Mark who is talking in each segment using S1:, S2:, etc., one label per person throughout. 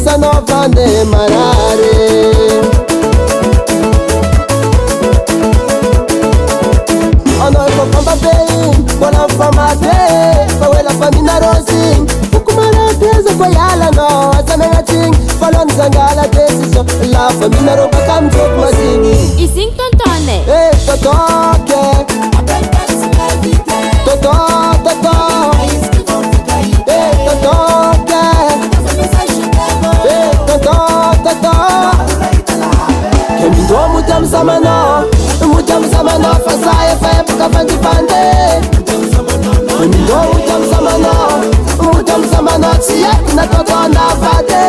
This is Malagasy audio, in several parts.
S1: sanovande marare Anoi kofamba bei Bola mfamate Fawela famina rosi Fukumara peza kwa yala no Asamena ting Falon zangala decision La famina roba kamjok mazini
S2: Ising tontone
S1: Eh totoke Toto toto Eh totoke Eh toto toto Kemindo mutam samano Mutam samano Fasaye faye puka fanti pande Kemindo mutam samano Mutam samano Tsiye na toto na fade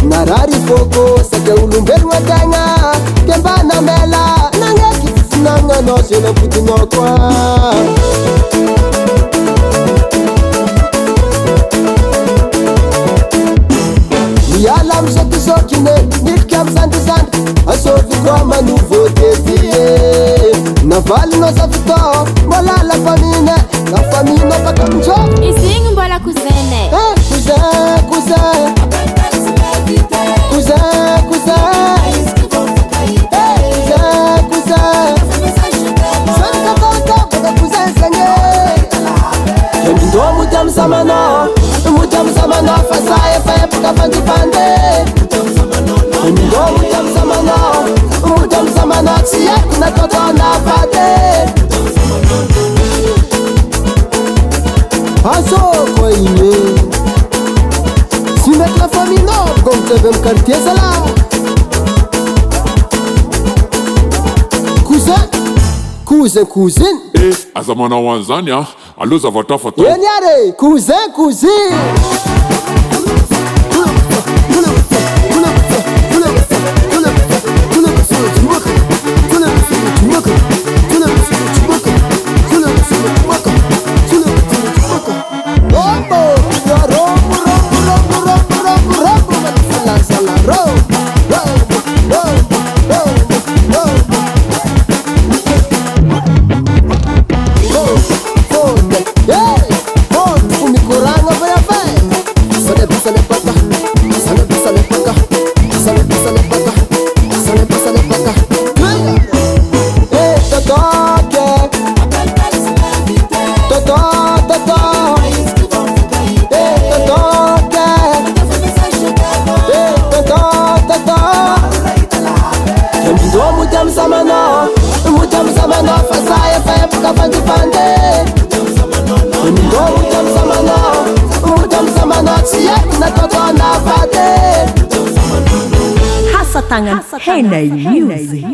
S1: Narari foko sake ulumberu watanga Kemba na mela nange kifufunanga no sino putingo kwa Niyala mshoki shokine nilkia msandi sandi Asofi kwa manuvo tefie Navali no safito mola la famine La famine paka mcho
S2: Ising mbola kuzene
S1: Cousin, cousin Cousin, cousin Hey, cousin, cousin Santa kota, kota cousin sanye Kemindo mutam samano Mutam samano Fasaye faye puka fanti pande Kemindo mutam samano Mutam samano Tsiye na toto na fade Aso kwa ime Si mettre la famille noble comme tu veux me quartier ça là Cousin, cousin, cousine
S3: Azamana wanzanya alo zavata fata
S1: Yenyare, cousin, cousine Mutam samano Fasaye faye puka fanti pande Mutam samano Tsiye na toto na fade
S4: Hasatangan Henay Music